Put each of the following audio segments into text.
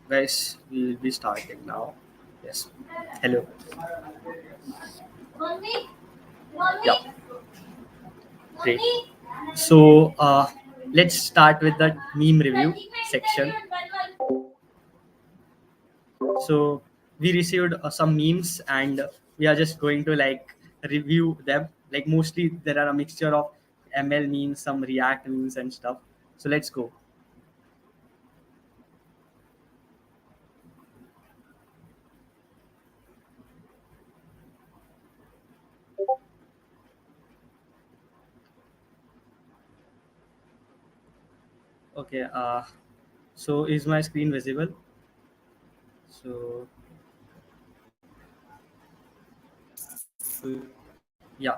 Guys, we will be starting now. Yes. Hello. Yeah. Great. So let's start with the meme review section. So we received some memes and we are just going to like review them. Like mostly there are a mixture of ML memes, some React memes and stuff. So let's go. Okay. So is my screen visible? So yeah,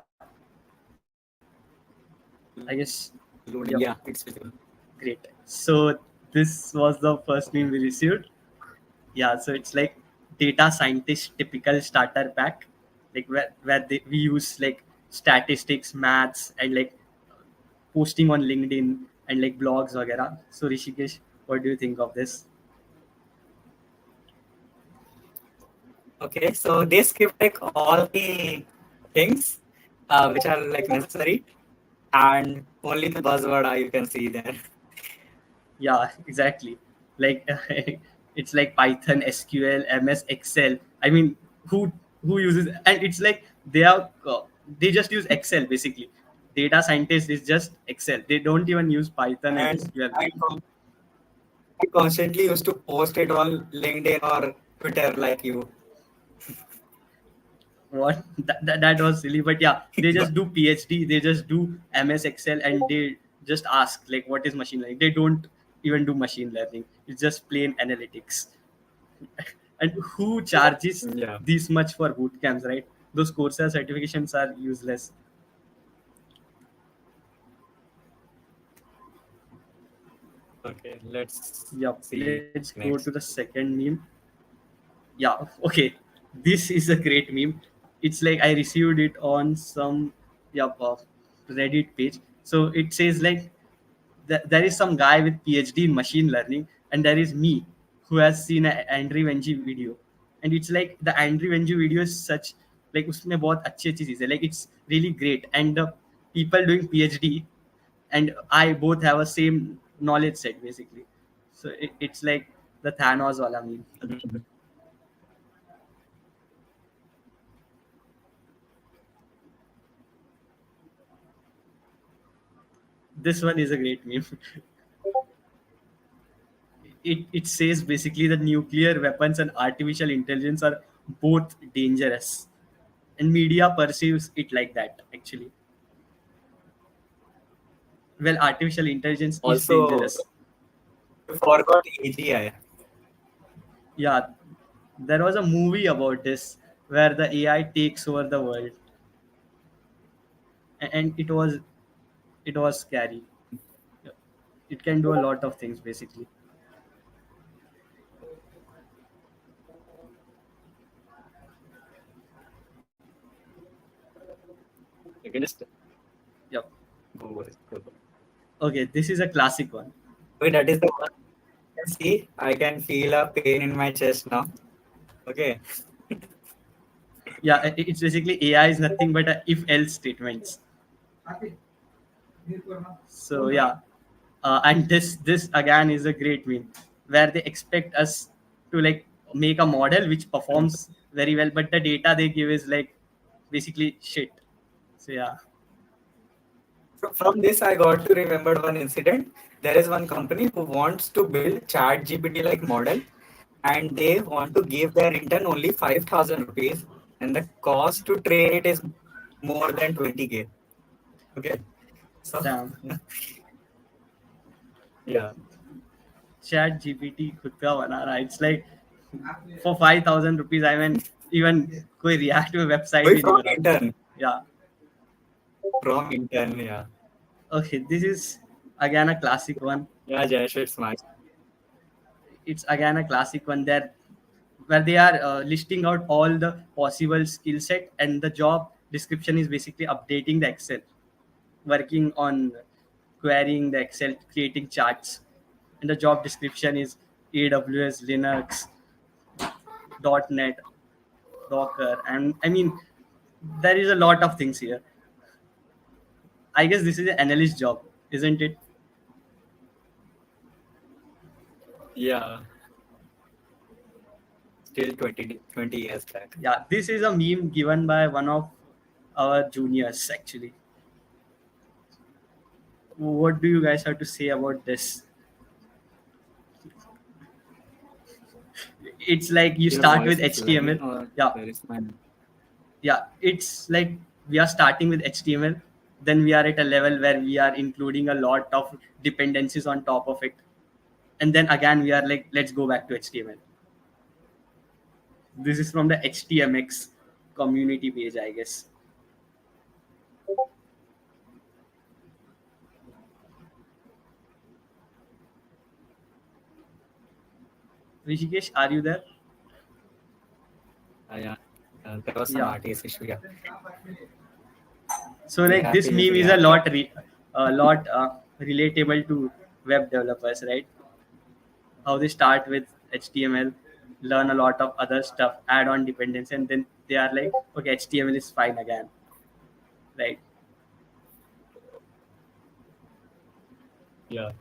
I guess. Loading. Yep. Yeah, it's visible. Great. So this was the first meme we received. Yeah. So it's like data scientist typical starter pack, like we use like statistics, maths, and like posting on LinkedIn and like blogs, वगैरह. So Rishikesh, what do you think of this? Okay, so they skip like all the things which are like necessary, and only the buzzword you can see there. Yeah, exactly. Like it's like Python, SQL, MS Excel. I mean, who who uses, and it's like they just use Excel basically. Data scientist is just Excel. They don't even use Python and And SQL. I constantly used to post it on LinkedIn or Twitter like you. What that was silly, but yeah, they just do PhD, they just do MS Excel, and they just ask like, what is machine learning? They don't even do machine learning. It's just plain analytics. And who charges Yeah. this much for boot camps, right? Those Coursera certifications are useless. Okay, let's Yep, see let's go to the next. second meme. Yeah, okay. This is a great meme. It's like I received it on some, yeah, Reddit page. So it says like, there is some guy with PhD in machine learning, and there is me who has seen a Andrew Ng video, and it's like the Andrew Ng video is such, like उसमें बहुत अच्छी अच्छी चीज़ है, like it's really great, and the people doing PhD and I both have a same knowledge set basically. So it's like the Thanos wala meme. This one is a great meme. It says basically that nuclear weapons and artificial intelligence are both dangerous, and media perceives it like that actually. Well, artificial intelligence is Also, dangerous. you forgot AGI. Yeah, there was a movie about this where the AI takes over the world, and it was scary. It can do a lot of things basically. You can just Yep. go over it. Go. Okay, this is a classic one. Wait, that is the one. You can see, I can feel a pain in my chest now. Okay. Yeah, it's basically AI is nothing but a if else statements. So yeah, and this again is a great win, where they expect us to like make a model which performs very well, but the data they give is like basically shit. So yeah, From this, I got to remember one incident. There is one company who wants to build Chat GPT like model, and they want to give their intern only 5,000 rupees, and the cost to train it is more than 20K. Okay. So, damn. yeah. Chat GPT खुद का बना रहा है. It's like for 5,000 rupees. I mean, even कोई React में website Wait, भी नहीं from बना. intern. Yeah. From intern, yeah. Okay, this is again a classic one. Yeah, Jayesh, it's my. It's again a classic one there, where they are listing out all the possible skill set, and the job description is basically updating the Excel, working on querying the Excel, creating charts, and the job description is AWS, Linux, .NET, Docker, and I mean there is a lot of things here. I guess this is an analyst job, isn't it? Yeah, still 20 years back. Yeah, this is a meme given by one of our juniors actually. What do you guys have to say about this? It's like you Your start with voice is HTML. lagging, or Yeah, there is my. yeah. It's like we are starting with HTML, then we are at a level where we are including a lot of dependencies on top of it, and then again we are like, let's go back to HTML. This is from the HTMX community page, I guess. Rishikesh, are you there? Yeah. There was some Yeah. RTS issue. Yeah. So We like have this to use meme is React. a lot relatable to web developers, right? How they start with HTML, learn a lot of other stuff, add on dependency, and then they are like, okay, HTML is fine again, right? Yeah.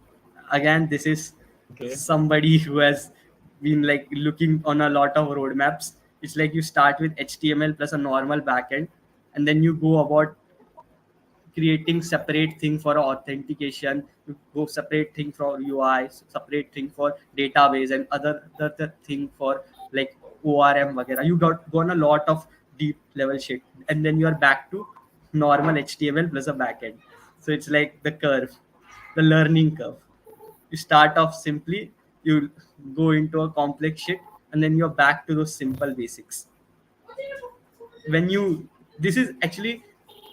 Again, this is Okay. somebody who has been like looking on a lot of roadmaps. It's like you start with HTML plus a normal backend, and then you go about creating separate thing for authentication, you go separate thing for UI, separate thing for database, and other thing for like ORM वगैरह. You got gone a lot of deep level shit, and then you are back to normal HTML plus a backend. So it's like the curve, the learning curve. You start off simply, you go into a complex shit, and then you're back to those simple basics. When you, this is actually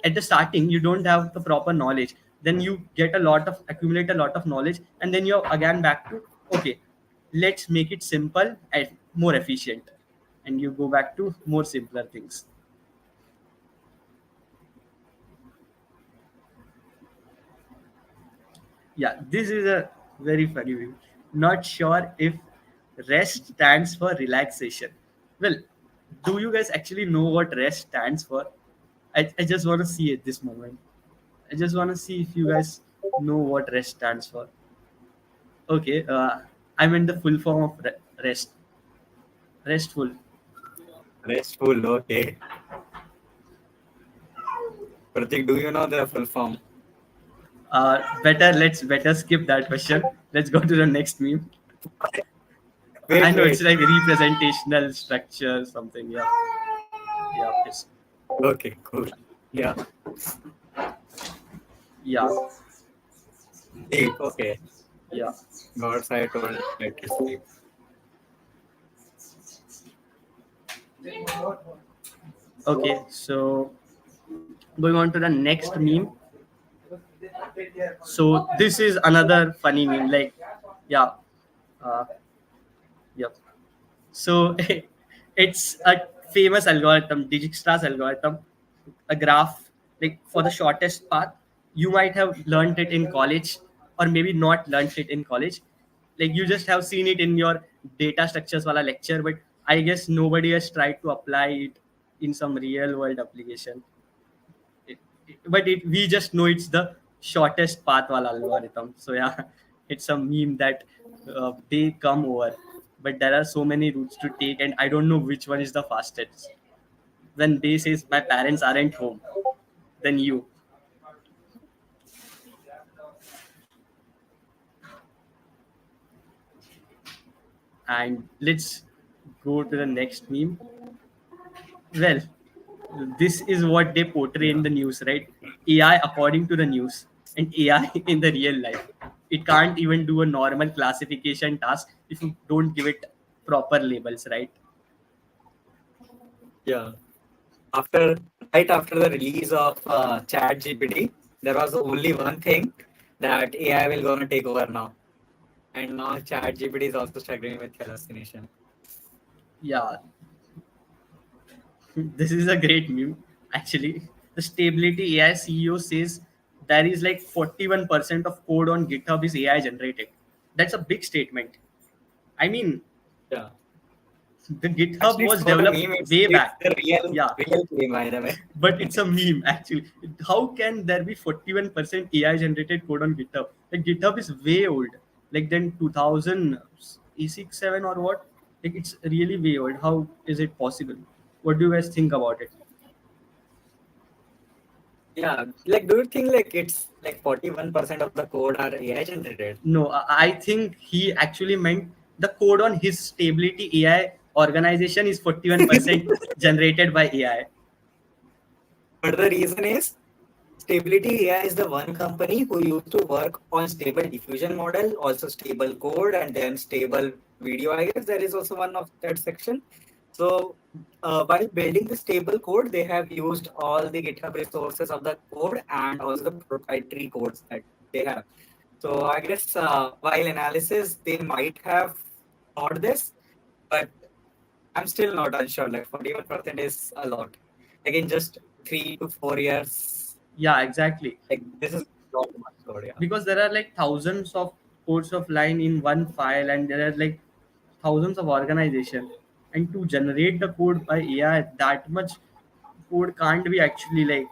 at the starting, you don't have the proper knowledge, then you get a lot of, accumulate a lot of knowledge, and then you're again back to, okay, let's make it simple and more efficient, and you go back to more simpler things. Yeah, this is a very funny view. Not sure if rest stands for relaxation. Well, do you guys actually know what rest stands for? I just want to see at this moment. I just want to see if you guys know what rest stands for. Okay, I meant the full form of rest. Restful. Restful. Okay. Pratik, do you know the full form? Let's better skip that question. Let's go to the next meme. Wait, I know wait. it's like representational structure, something. Yeah, yeah, it's, Okay, cool. Yeah. yeah, Sleep. Okay. yeah. God's I told let you sleep. Okay, so going on to the next meme. So this is another funny meme. Like, yeah, uh, yep. So it's a famous algorithm, Dijkstra's algorithm, a graph, like for the shortest path. You might have learned it in college, or maybe not learned it in college. Like you just have seen it in your data structures wala lecture, but I guess nobody has tried to apply it in some real world application. We just know it's the shortest path wala algorithm. So yeah, it's a meme that they come over, but there are so many routes to take, and I don't know which one is the fastest. When they says my parents aren't home, then you. And let's go to the next meme. Well, this is what they portray in the news, right? AI according to the news, and AI in the real life. It can't even do a normal classification task if you don't give it proper labels, right? Yeah. After right after the release of ChatGPT, there was only one thing that AI will gonna take over now, and now ChatGPT is also struggling with hallucination. Yeah, this is a great meme. Actually, the Stability AI CEO says there is like 41% of code on GitHub is AI generated. That's a big statement. I mean, Yeah. the GitHub Actually, it's was not a developed meme. way It's back. the real Yeah, real game, by the way. but it's a meme actually. How can there be 41% AI generated code on GitHub? Like GitHub is way old, like then 2006 7 or what? Like it's really way old. How is it possible? What do you guys think about it? Yeah, like do you think like it's like 41% of the code are AI generated? No, I think he actually meant the code on his Stability AI organization is 41% generated by AI. But the reason is Stability AI is the one company who used to work on stable diffusion model, also stable code, and then stable video. I guess there is also one of that section. So while building the stable code, they have used all the GitHub resources of the code and also the proprietary codes that they have. So I guess while analysis, they might have thought this, but I'm still not unsure. Like 41% is a lot. Like in just 3 to 4 years, Yeah, exactly. like this is not much code. Yeah. Because there are like thousands of codes of line in one file, and there are like thousands of organization, and to generate the code by AI, that much code can't be actually like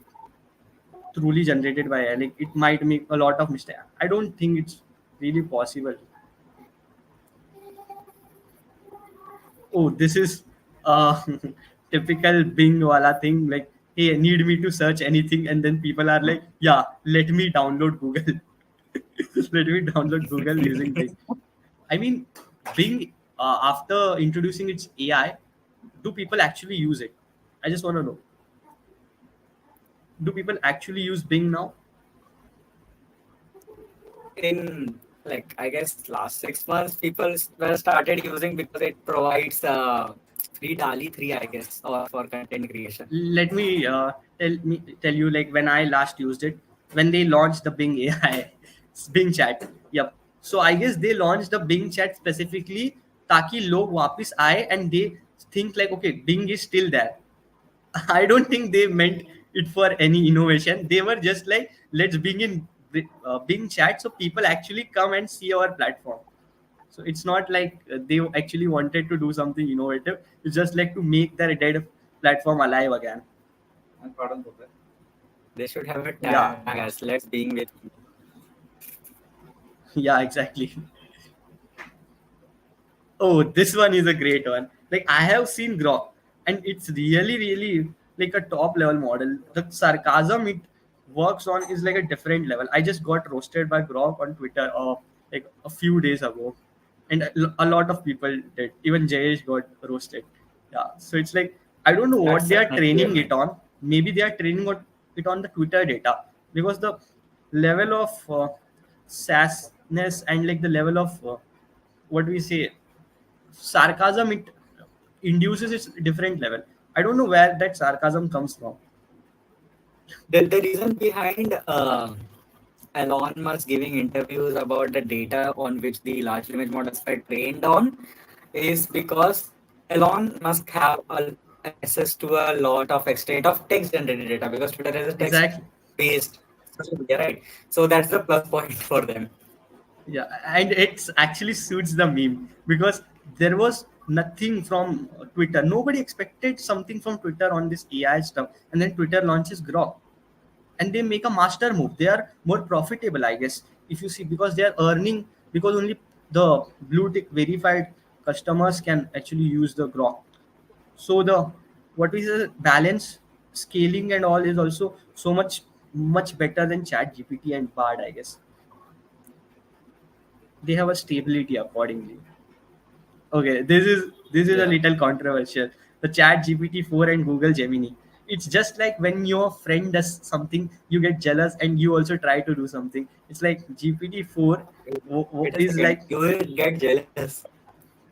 truly generated by AI. Like it might make a lot of mistake. I don't think it's really possible. Oh, this is typical Bing wala thing. Like, hey, need me to search anything, and then people are like, yeah, let me download Google. Let me download Google using Bing. I mean, Bing, after introducing its AI, do people actually use it? I just want to know. Do people actually use Bing now? In like I guess last 6 months, people were started using because it provides free DALI 3, I guess, or for content creation. Let me tell you, like when I last used it, when they launched the Bing AI, Bing Chat. Yep. So I guess they launched the Bing Chat specifically ताकि लोग वापस आए and they think like, okay, Bing is still there. I don't think they meant it for any innovation. They were just like, let's bring in Bing Chat so people actually come and see our platform. So it's not like they actually wanted to do something innovative. It's just like to make their dead platform alive again. They should have a Yeah. tag as let's being with you. Yeah, exactly. Oh, this one is a great one. Like I have seen Grok, and it's really, really like a top level model. The sarcasm it works on is like a different level. I just got roasted by Grok on Twitter like a few days ago, and a lot of people did. Even Jayesh got roasted. Yeah, so it's like I don't know what That's they an are training achievement. it on. Maybe they are training it on the Twitter data, because the level of sassness and like the level of what we say sarcasm it induces its different level. I don't know where that sarcasm comes from. The reason behind Elon Musk giving interviews about the data on which the large language models were trained on is because Elon Musk have access to a lot of extent of text generated data because Twitter is a text Exactly. based social media, right? So that's the plus point for them. Yeah, and it's actually suits the meme because there was nothing from Twitter. Nobody expected something from Twitter on this AI stuff, and then Twitter launches Grok, and they make a master move. They are more profitable, I guess, if you see, because they are earning, because only the blue tick verified customers can actually use the Grok. So the what is the balance scaling and all is also so much better than Chat GPT and Bard, I guess. They have a stability accordingly. Okay, this is a Yeah. little controversial. The Chat GPT 4 and Google Gemini. It's just like when your friend does something, you get jealous and you also try to do something. It's like GPT 4 Wait a is second. like You will get jealous.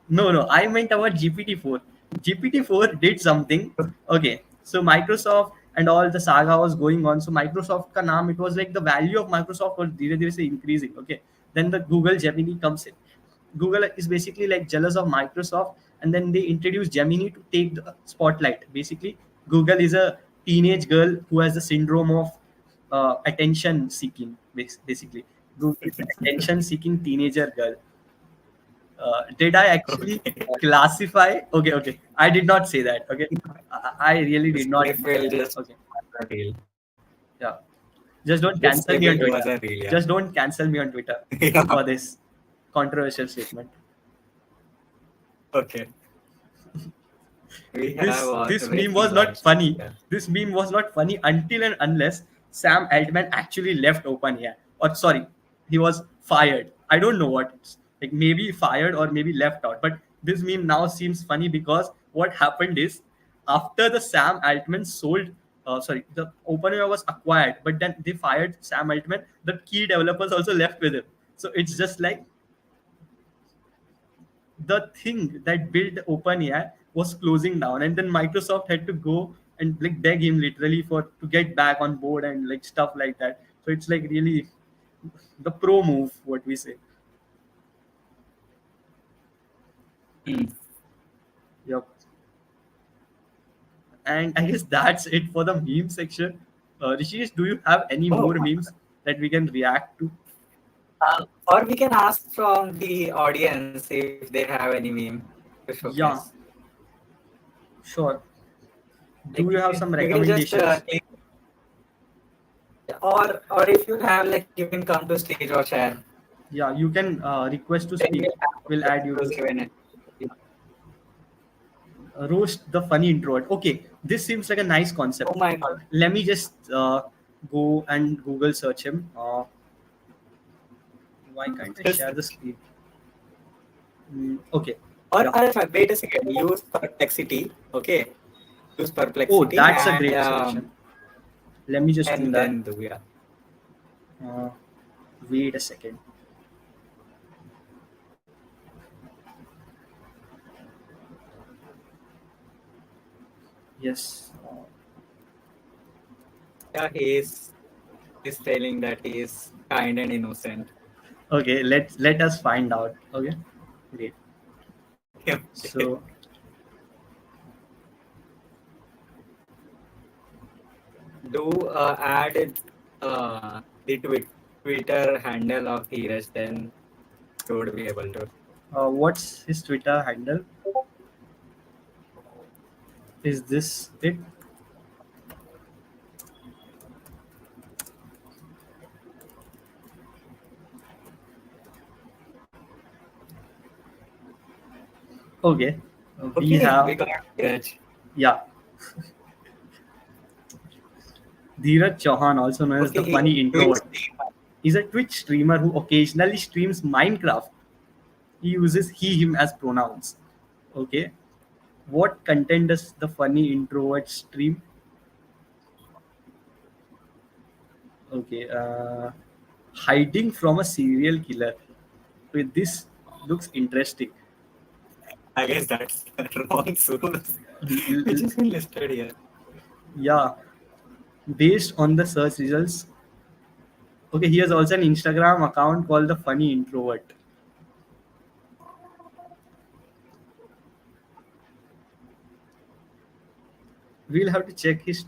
no, I meant about GPT-4. GPT-4 did something. Okay, so Microsoft and all the saga was going on. So Microsoft ka naam, it was like the value of Microsoft was धीरे धीरे से increasing. Okay, then the Google Gemini comes in. Google is basically like jealous of Microsoft, and then they introduce Gemini to take the spotlight. Basically, Google is a teenage girl who has the syndrome of attention seeking. Basically, Google is an attention seeking teenager girl. Did I actually Okay. classify? Okay, okay. I did not say that. Okay, I really did This not clip say will that. just Okay, real. yeah. Just don't This cancel clip me will on give us Twitter. a reel, yeah. Just don't cancel me on Twitter Yeah. for this controversial statement. Okay. We have This very meme was not large. funny. Yeah. This meme was not funny until and unless Sam Altman actually left OpenAI. Or sorry, he was fired. I don't know what. It's like maybe fired or maybe left out. But this meme now seems funny because what happened is after the Sam Altman sold sorry, the OpenAI was acquired, but then they fired Sam Altman. The key developers also left with him. So it's just like the thing that built OpenAI was closing down, and then Microsoft had to go and like beg him literally for to get back on board and like stuff like that. So it's like really the pro move, what we say. Hmm. Yep. And I guess that's it for the meme section. Rishikesh, do you have any Oh, more memes that we can react to? or we can ask from the audience if they have any meme to showcase. Yeah, sure. Like Do you have some you can just recommendations? click, or if you have, like, you can come to stage or share. Yeah, you can request to Then speak. we'll have We'll add you to exclusive in it. roast the funny introvert. Okay, this seems like a nice Oh concept. my god. Let me just go and Google search him. Why can't I Just, share the screen? Okay. or Yeah. wait a second. Use Perplexity. Okay. Use Oh, Perplexity that's a great suggestion. Let me just do and that. then do, yeah. Uh, wait a second. Yes. Yeah, he's telling that he is kind and innocent. Okay. Let us find out. Okay. Great. So Do add it, the Twitter handle of Dheeraj, then you would be able to. what's his Twitter handle? Is this it? Okay. We Okay, we have, got Dheeraj. yeah, Dheeraj Chauhan, also known as Okay, the he funny will introvert. stream. He's a Twitch streamer who occasionally streams Minecraft. He uses him as pronouns. Okay. What content does the funny introvert stream? Okay. Hiding from a serial killer. Wait, this looks interesting. I guess that's the wrong source, L- which l- is been listed here. yeah. Based on the search results. Okay, he has also an Instagram account called the funny introvert. We'll have to check his